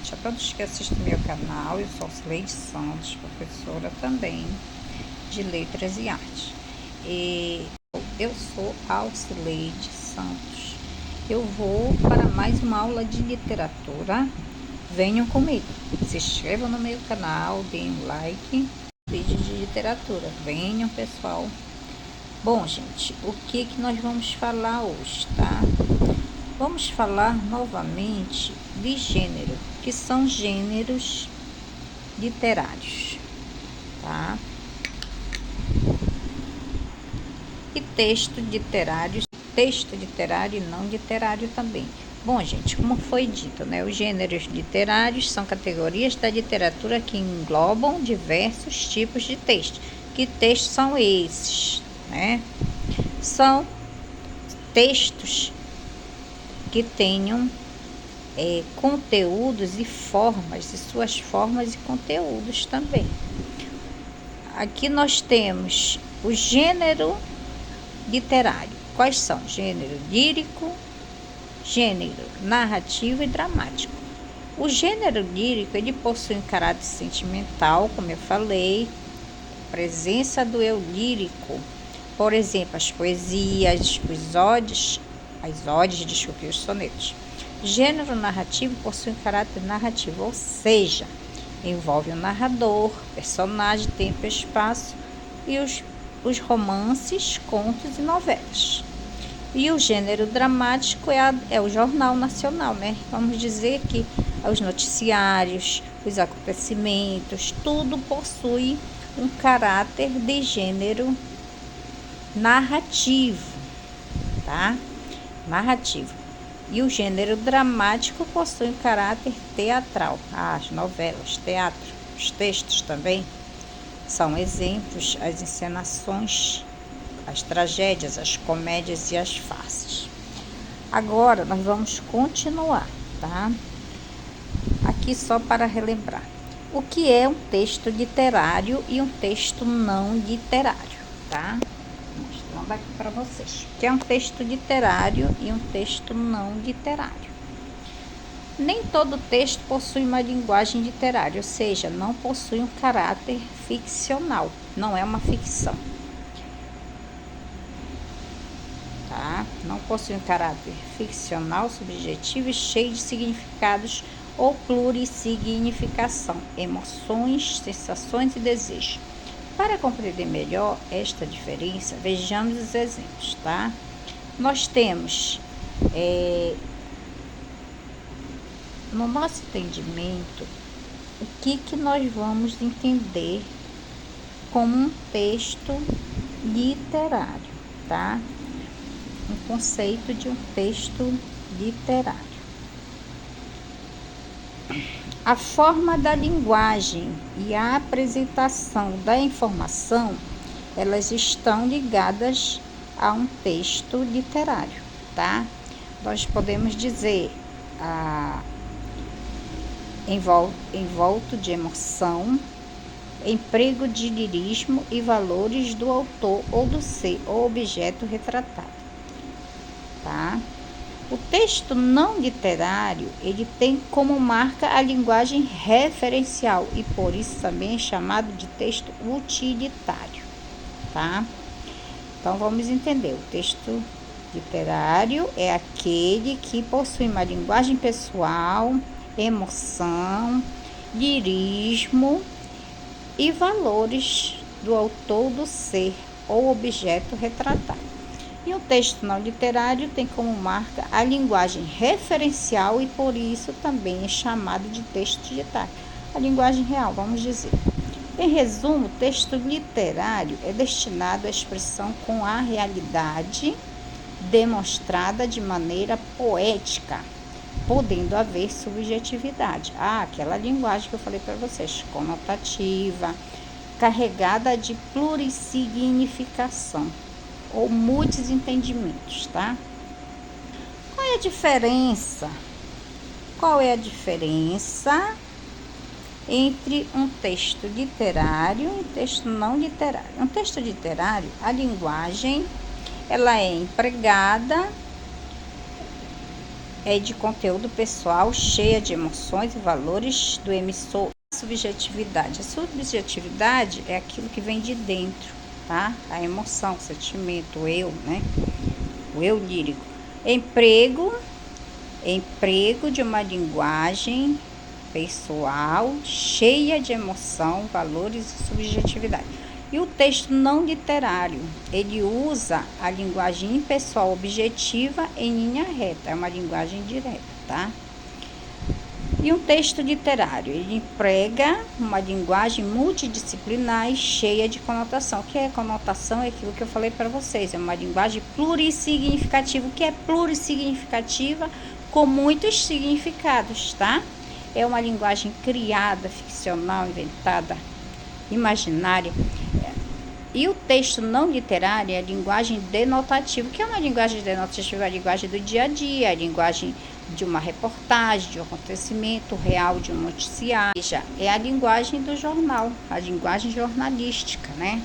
gente, a todos que assistem meu canal. Eu sou Cileide Santos, professora também de Letras e Artes. E eu sou Alcileide Santos. Eu vou para mais uma aula de literatura. Venham comigo, se inscrevam no meu canal, deem um like, vídeo de literatura. Venham, pessoal. Bom, gente, o que nós vamos falar hoje, tá? Vamos falar novamente de gênero, que são gêneros literários, tá? E texto literário e não literário também. Bom, gente, como foi dito, né? Os gêneros literários são categorias da literatura que englobam diversos tipos de texto. Que textos são esses, né? São textos que tenham conteúdos e formas, e suas formas e conteúdos também. Aqui nós temos o gênero literário. Quais são? Gênero lírico, gênero narrativo e dramático. O gênero lírico, ele possui um caráter sentimental, como eu falei, presença do eu lírico. Por exemplo, as poesias, os ódios, os sonetos. Gênero narrativo possui um caráter narrativo, ou seja, envolve um narrador, personagem, tempo e espaço, e os romances, contos e novelas. E o gênero dramático é o jornal nacional, né? Vamos dizer que os noticiários, os acontecimentos, tudo possui um caráter de gênero narrativo, tá? Narrativo. E o gênero dramático possui um caráter teatral. As novelas, teatro, os textos também são exemplos, as encenações, as tragédias, as comédias e as farses. Agora nós vamos continuar, tá? Aqui só para relembrar. O que é um texto literário e um texto não literário, tá? Mostrando aqui para vocês. O que é um texto literário e um texto não literário. Nem todo texto possui uma linguagem literária, ou seja, não possui um caráter ficcional, não é uma ficção. Tá? Não possui um caráter ficcional, subjetivo e cheio de significados ou plurissignificação, emoções, sensações e desejos. Para compreender melhor esta diferença, vejamos os exemplos, tá? Nós temos, no nosso entendimento, o que nós vamos entender como um texto literário, tá? Um conceito de um texto literário. A forma da linguagem e a apresentação da informação, elas estão ligadas a um texto literário, tá? Nós podemos dizer envolto de emoção, emprego de lirismo e valores do autor ou do ser ou objeto retratado, tá? O texto não literário, ele tem como marca a linguagem referencial e por isso também é chamado de texto utilitário, tá? Então vamos entender, o texto literário é aquele que possui uma linguagem pessoal, emoção, lirismo e valores do autor, do ser ou objeto retratado. E o texto não literário tem como marca a linguagem referencial e por isso também é chamado de texto literário. A linguagem real, vamos dizer. Em resumo, o texto literário é destinado à expressão com a realidade demonstrada de maneira poética, podendo haver subjetividade. Aquela linguagem que eu falei para vocês, conotativa, carregada de plurissignificação ou muitos entendimentos, tá? Qual é a diferença? Entre um texto literário e um texto não literário? Um texto literário, a linguagem, ela é empregada é de conteúdo pessoal, cheia de emoções e valores do emissor. Subjetividade. A subjetividade é aquilo que vem de dentro, tá? A emoção, o sentimento, o eu, né? O eu lírico. Emprego de uma linguagem pessoal, cheia de emoção, valores e subjetividade. E o texto não literário, ele usa a linguagem impessoal objetiva em linha reta, é uma linguagem direta, tá? E um texto literário, ele emprega uma linguagem multidisciplinar e cheia de conotação. O que é conotação? É aquilo que eu falei para vocês, é uma linguagem plurissignificativa. O que é plurissignificativa? Com muitos significados, tá? É uma linguagem criada, ficcional, inventada, imaginária. E o texto não literário é a linguagem denotativa. O que é uma linguagem denotativa? É a linguagem do dia a dia, a linguagem de uma reportagem, de um acontecimento real, de um noticiário. É a linguagem do jornal, a linguagem jornalística, né?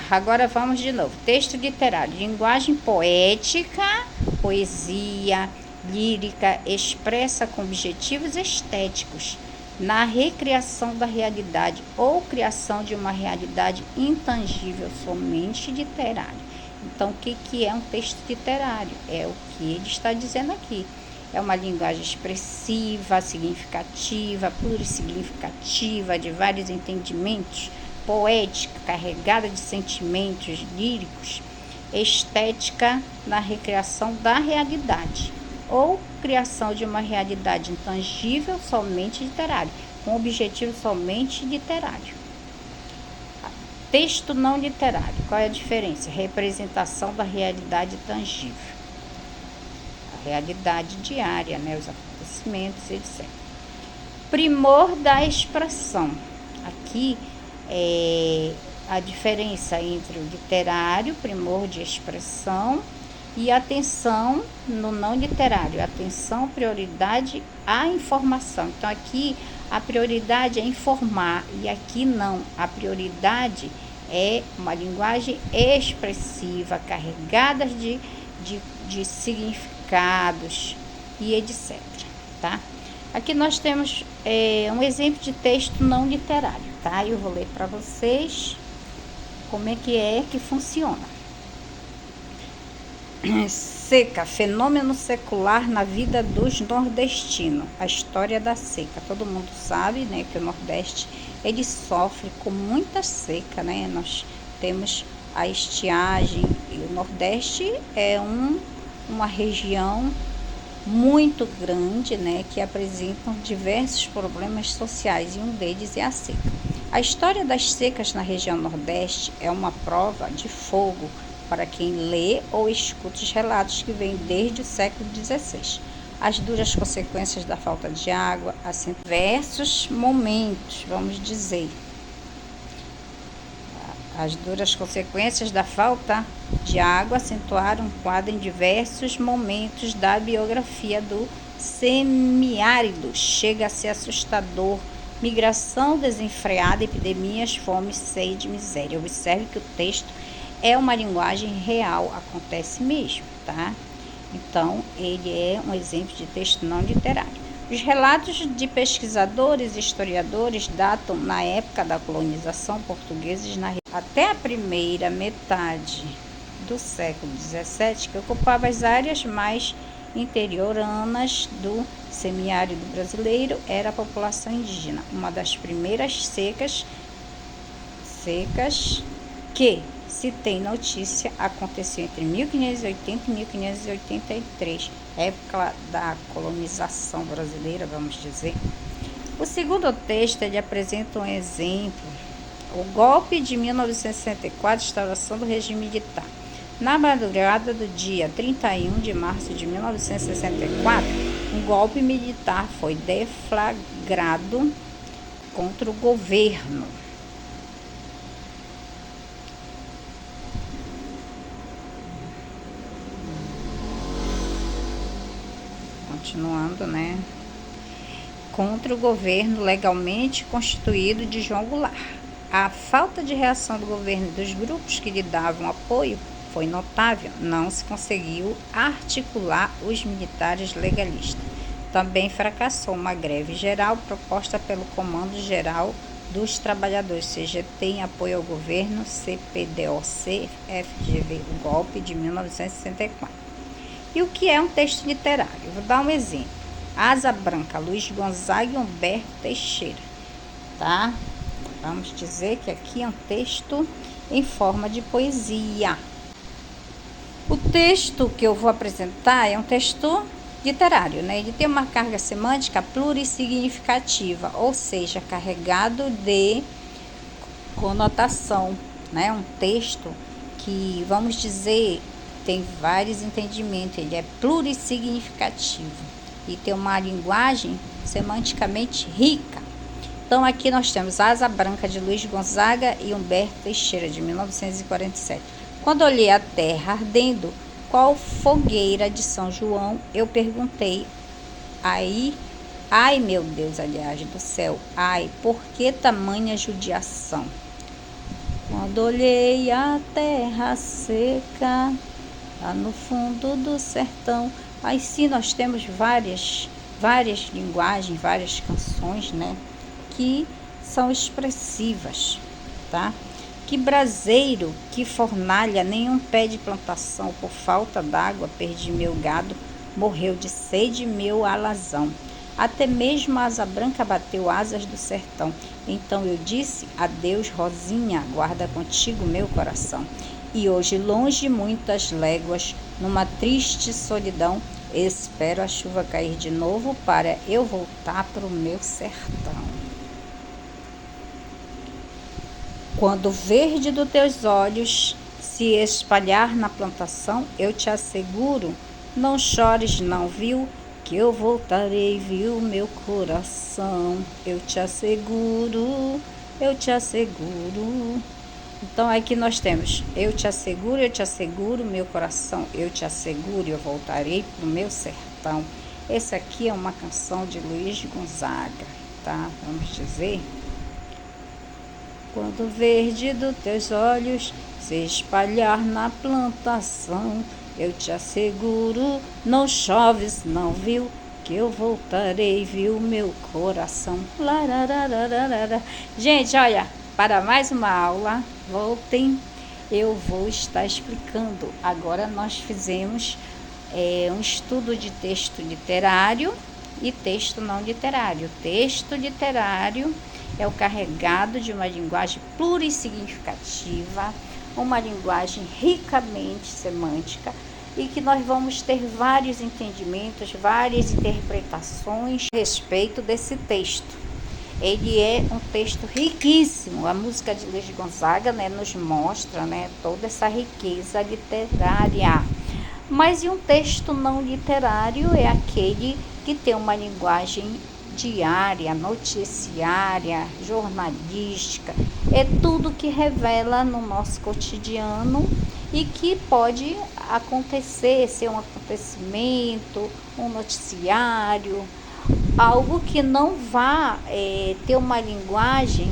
Agora vamos de novo. Texto literário, linguagem poética, poesia, lírica, expressa com objetivos estéticos na recriação da realidade ou criação de uma realidade intangível, somente literária. Então, o que é um texto literário? É o que ele está dizendo aqui. É uma linguagem expressiva, significativa, plurissignificativa, de vários entendimentos, poética, carregada de sentimentos líricos, estética na recriação da realidade, ou criação de uma realidade intangível, somente literária, com objetivo somente literário. Texto não literário, qual é a diferença? Representação da realidade tangível, a realidade diária, né, os acontecimentos, etc. Primor da expressão. Aqui é a diferença entre o literário, primor de expressão, e atenção no não literário, atenção, prioridade à informação. Então aqui a prioridade é informar e aqui não, a prioridade é uma linguagem expressiva, carregada de significados e etc, tá? Aqui nós temos um exemplo de texto não literário, tá? Eu vou ler para vocês como é que funciona. Seca, fenômeno secular na vida dos nordestinos. A história da seca. Todo mundo sabe, né, que o Nordeste ele sofre com muita seca, né? Nós temos a estiagem e o Nordeste é uma região muito grande, né, que apresentam diversos problemas sociais e um deles é a seca. A história das secas na região Nordeste é uma prova de fogo para quem lê ou escuta os relatos que vêm desde o século XVI. As duras consequências da falta de água, assim, diversos momentos, vamos dizer. As duras consequências da falta de água acentuaram o quadro em diversos momentos da biografia do semiárido. Chega a ser assustador. Migração desenfreada, epidemias, fome, sede, miséria. Observe que o texto é uma linguagem real, acontece mesmo, tá? Então, ele é um exemplo de texto não literário. Os relatos de pesquisadores e historiadores datam na época da colonização portuguesa até a primeira metade do século XVII, que ocupava as áreas mais interioranas do semiárido brasileiro, era a população indígena. Uma das primeiras secas que se tem notícia aconteceu entre 1580 e 1583, época da colonização brasileira, vamos dizer. O segundo texto ele apresenta um exemplo, o golpe de 1964, instauração do regime militar. Na madrugada do dia 31 de março de 1964, um golpe militar foi deflagrado contra o governo. Continuando, né? Contra o governo legalmente constituído de João Goulart. A falta de reação do governo e dos grupos que lhe davam apoio foi notável, não se conseguiu articular os militares legalistas. Também fracassou uma greve geral proposta pelo Comando Geral dos Trabalhadores, CGT, em apoio ao governo CPDOC, FGV, o golpe de 1964. E o que é um texto literário? Vou dar um exemplo. Asa Branca, Luiz Gonzaga e Humberto Teixeira, tá? Vamos dizer que aqui é um texto em forma de poesia. O texto que eu vou apresentar é um texto literário, né? Ele tem uma carga semântica plurissignificativa, ou seja, carregado de conotação, né? Um texto que, vamos dizer, tem vários entendimentos, ele é plurissignificativo e tem uma linguagem semanticamente rica. Então, aqui nós temos Asa Branca, de Luiz Gonzaga e Humberto Teixeira, de 1947. Quando olhei a terra ardendo, qual fogueira de São João, eu perguntei. Ai meu Deus, aliás, do céu, ai, por que tamanha judiação? Quando olhei a terra seca, lá no fundo do sertão. Aí sim nós temos várias linguagens, várias canções, né? Que são expressivas, tá? Que braseiro, que fornalha, nenhum pé de plantação, por falta d'água perdi meu gado, morreu de sede meu alazão. Até mesmo a asa branca bateu asas do sertão. Então eu disse, adeus Rosinha, guarda contigo meu coração. E hoje, longe muitas léguas, numa triste solidão, espero a chuva cair de novo para eu voltar pro meu sertão. Quando o verde dos teus olhos se espalhar na plantação, eu te asseguro, não chores não, viu? Que eu voltarei, viu, meu coração? Eu te asseguro, eu te asseguro. Então, aqui nós temos, eu te asseguro, meu coração, eu te asseguro, eu voltarei pro meu sertão. Essa aqui é uma canção de Luiz Gonzaga, tá? Vamos dizer... Quando o verde dos teus olhos se espalhar na plantação, eu te asseguro, não choves não, viu? Que eu voltarei, viu, meu coração. Lararararara. Gente, olha, para mais uma aula, voltem, eu vou estar explicando. Agora nós fizemos um estudo de texto literário e texto não literário. Texto literário é o carregado de uma linguagem plurissignificativa, uma linguagem ricamente semântica e que nós vamos ter vários entendimentos, várias interpretações a respeito desse texto. Ele é um texto riquíssimo. A música de Luiz Gonzaga, né, nos mostra, né, toda essa riqueza literária. Mas e um texto não literário é aquele que tem uma linguagem diária, noticiária, jornalística, é tudo que revela no nosso cotidiano e que pode acontecer, ser um acontecimento, um noticiário, algo que não vá ter uma linguagem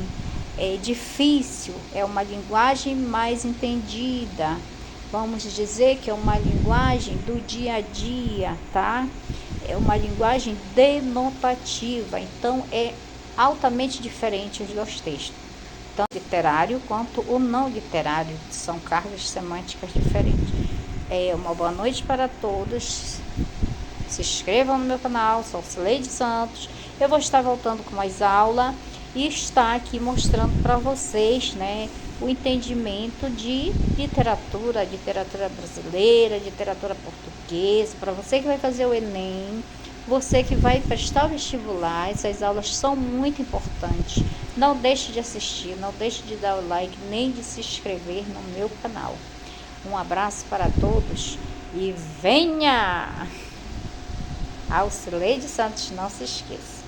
difícil, é uma linguagem mais entendida, vamos dizer que é uma linguagem do dia a dia, tá? É uma linguagem denotativa, então é altamente diferente os dois textos, tanto o literário quanto o não literário, são cargas semânticas diferentes. Uma boa noite para todos, se inscrevam no meu canal, sou Cileide Santos, eu vou estar voltando com mais aula e estar aqui mostrando para vocês, né, o entendimento de literatura brasileira, literatura portuguesa, para você que vai fazer o Enem, você que vai prestar o vestibular, essas aulas são muito importantes. Não deixe de assistir, não deixe de dar o like, nem de se inscrever no meu canal. Um abraço para todos e venha! Cileide Santos, não se esqueça.